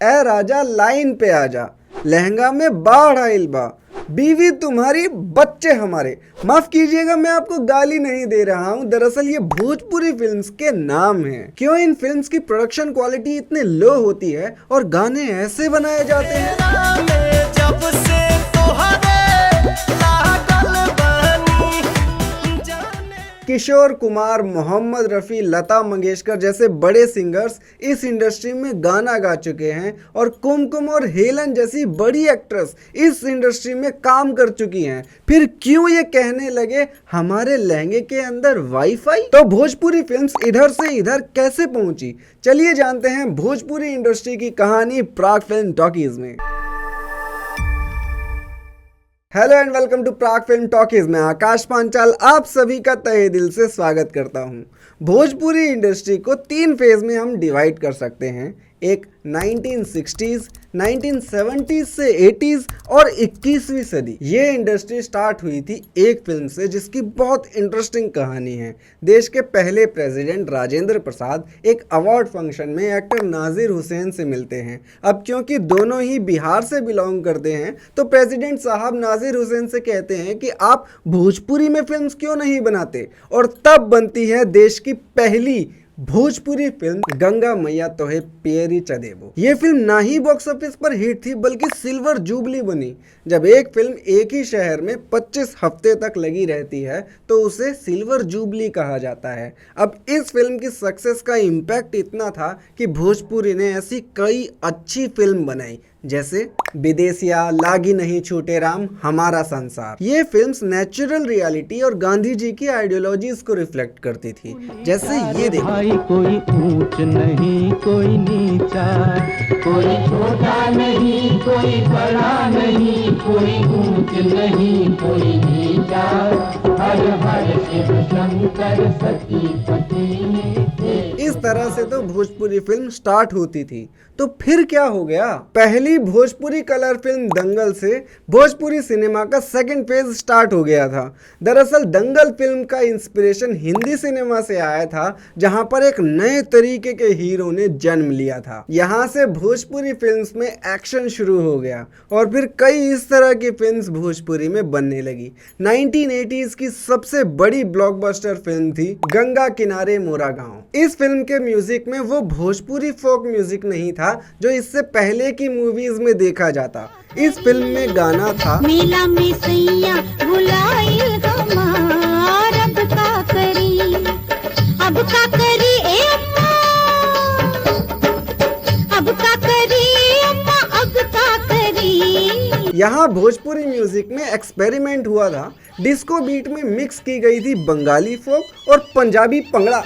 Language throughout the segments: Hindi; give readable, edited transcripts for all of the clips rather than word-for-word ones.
ए राजा लाइन पे आजा, लहंगा में बाढ़ आइल बा, बीवी तुम्हारी बच्चे हमारे। माफ कीजिएगा, मैं आपको गाली नहीं दे रहा हूँ, दरअसल ये भोजपुरी फिल्म्स के नाम हैं। क्यों इन फिल्म्स की प्रोडक्शन क्वालिटी इतनी लो होती है और गाने ऐसे बनाए जाते हैं। किशोर कुमार, मोहम्मद रफ़ी, लता मंगेशकर जैसे बड़े सिंगर्स इस इंडस्ट्री में गाना गा चुके हैं और कुमकुम और हेलन जैसी बड़ी एक्ट्रेस इस इंडस्ट्री में काम कर चुकी हैं। फिर क्यों ये कहने लगे हमारे लहंगे के अंदर वाईफाई? तो भोजपुरी फिल्म्स इधर से इधर कैसे पहुंची, चलिए जानते हैं भोजपुरी इंडस्ट्री की कहानी प्राग फिल्म टॉकीज में। Hello and welcome to Prag film talkies में आकाश पांचाल आप सभी का तहे दिल से स्वागत करता हूं। भोजपुरी इंडस्ट्री को 3 फेज में हम डिवाइड कर सकते हैं, एक 1960s, 1970s से 80s और 21वीं सदी। ये इंडस्ट्री स्टार्ट हुई थी एक फिल्म से जिसकी बहुत इंटरेस्टिंग कहानी है। देश के पहले प्रेसिडेंट राजेंद्र प्रसाद एक अवार्ड फंक्शन में एक्टर नाजिर हुसैन से मिलते हैं। अब क्योंकि दोनों ही बिहार से बिलोंग करते हैं तो प्रेसिडेंट साहब नाजिर हुसैन से कहते हैं कि आप भोजपुरी में फिल्म्स क्यों नहीं बनाते, और तब बनती है देश की पहली भोजपुरी फिल्म गंगा मैया तोहे पियरी चढ़ेबो। ये फिल्म ना ही बॉक्स ऑफिस पर हिट थी बल्कि सिल्वर जुबली बनी। जब एक फिल्म एक ही शहर में 25 हफ्ते तक लगी रहती है तो उसे सिल्वर जुबली कहा जाता है। अब इस फिल्म की सक्सेस का इम्पैक्ट इतना था कि भोजपुरी ने ऐसी कई अच्छी फिल्म बनाई जैसे विदेशिया, लागी नहीं छूटे राम, हमारा संसार। ये फिल्म्स नेचुरल रियलिटी और गांधी जी की आइडियोलॉजीज को रिफ्लेक्ट करती थी। जैसे ये देखो, भाई कोई ऊंच नहीं कोई नीचा, कोई छोटा नहीं कोई बड़ा नहीं, कोई ऊंच नहीं कोई नीचा, हर हर शिव शंकर सती पति। इस तरह से तो भोजपुरी फिल्म स्टार्ट होती थी। तो फिर क्या हो गया? पहली भोजपुरी कलर फिल्म दंगल से भोजपुरी सिनेमा का सेकंड फेज स्टार्ट हो गया था। दरअसल दंगल फिल्म का इंस्पिरेशन हिंदी सिनेमा से आया था जहां पर एक नए तरीके के हीरो ने जन्म लिया था। यहां से भोजपुरी फिल्म्स में एक्शन शुरू हो गया और फिर कई इस तरह की फिल्म्स भोजपुरी में बनने लगी। 1980s की सबसे बड़ी ब्लॉकबस्टर फिल्म थी गंगा किनारे मोरा गांव। इस फिल्म के म्यूजिक में वो भोजपुरी फोक म्यूजिक नहीं था जो इससे पहले की मूवीज में देखा जाता। इस फिल्म में गाना था मेला में सैया भुलाइल हमार, अब का करी, अब का करी ए अम्मा, अब का करी अम्मा, अब का करी। यहाँ भोजपुरी म्यूजिक में एक्सपेरिमेंट हुआ था। डिस्को बीट में मिक्स की गई थी बंगाली फोक और पंजाबी पंगड़ा।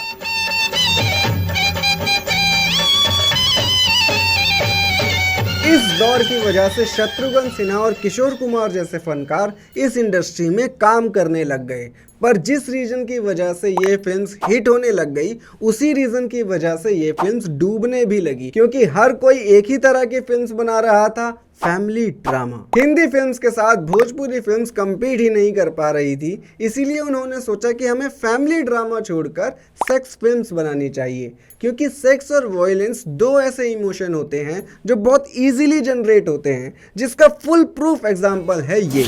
इस दौर की वजह से शत्रुघ्न सिन्हा और किशोर कुमार जैसे फनकार इस इंडस्ट्री में काम करने लग गए। पर जिस रीजन की वजह से ये फिल्म्स हिट होने लग गई उसी रीजन की वजह से ये फिल्म्स डूबने भी लगी, क्योंकि हर कोई एक ही तरह की फिल्म्स बना रहा था, फैमिली ड्रामा। हिंदी फिल्म्स के साथ भोजपुरी फिल्म्स compete ही नहीं कर पा रही थी, इसीलिए उन्होंने सोचा कि हमें फैमिली ड्रामा छोड़कर सेक्स फिल्म्स बनानी चाहिए, क्योंकि सेक्स और वायलेंस 2 ऐसे इमोशन होते हैं जो बहुत इजीली जनरेट होते हैं, जिसका फुल प्रूफ एग्जांपल है ये।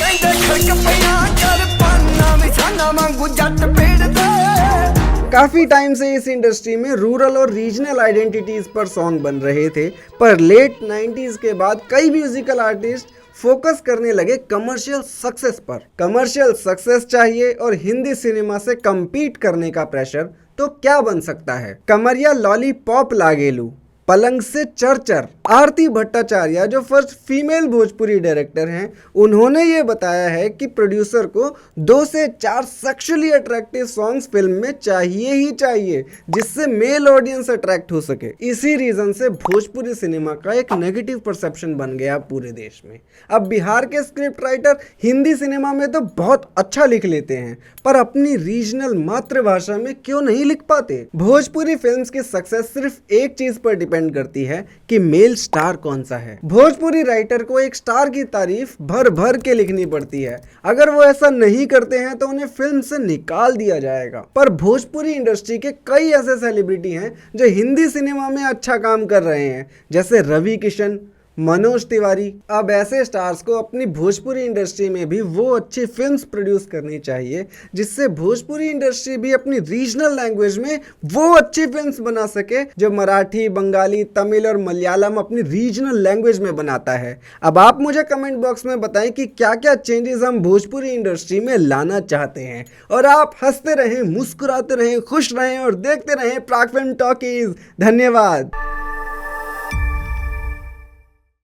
काफी टाइम से इस इंडस्ट्री में रूरल और रीजनल आइडेंटिटीज पर सॉन्ग बन रहे थे, पर लेट 90s के बाद कई म्यूजिकल आर्टिस्ट फोकस करने लगे कमर्शियल सक्सेस पर। कमर्शियल सक्सेस चाहिए और हिंदी सिनेमा से compete करने का प्रेशर, तो क्या बन सकता है? कमरिया लॉलीपॉप लागेलू, पलंग से चरचर। आरती भट्टाचार्य जो फर्स्ट फीमेल भोजपुरी डायरेक्टर हैं, उन्होंने ये बताया है कि प्रोड्यूसर को 2 से 4 सेक्सुअली अट्रैक्टिव सॉन्ग्स फिल्म में चाहिए ही चाहिए, जिससे मेल ऑडियंस अट्रैक्ट हो सके। इसी रीजन से भोजपुरी सिनेमा का एक नेगेटिव परसेप्शन बन गया पूरे देश में। अब बिहार के स्क्रिप्ट राइटर हिंदी सिनेमा में तो बहुत अच्छा लिख लेते हैं, पर अपनी रीजनल मातृभाषा में क्यों नहीं लिख पाते? भोजपुरी फिल्म्स की सक्सेस सिर्फ एक चीज पर डिपेंड करती है कि मेल स्टार कौन सा है। भोजपुरी राइटर को एक स्टार की तारीफ भर भर के लिखनी पड़ती है, अगर वो ऐसा नहीं करते हैं तो उन्हें फिल्म से निकाल दिया जाएगा। पर भोजपुरी इंडस्ट्री के कई ऐसे सेलिब्रिटी हैं जो हिंदी सिनेमा में अच्छा काम कर रहे हैं, जैसे रवि किशन, मनोज तिवारी। अब ऐसे स्टार्स को अपनी भोजपुरी इंडस्ट्री में भी वो अच्छी फिल्म्स प्रोड्यूस करनी चाहिए जिससे भोजपुरी इंडस्ट्री भी अपनी रीजनल लैंग्वेज में वो अच्छी फिल्म्स बना सके जो मराठी, बंगाली, तमिल और मलयालम अपनी रीजनल लैंग्वेज में बनाता है। अब आप मुझे कमेंट बॉक्स में बताएं कि क्या क्या चेंजेस हम भोजपुरी इंडस्ट्री में लाना चाहते हैं। और आप हंसते रहें, मुस्कुराते रहें, खुश रहें और देखते रहें प्राक फिल्म टॉकीज। धन्यवाद।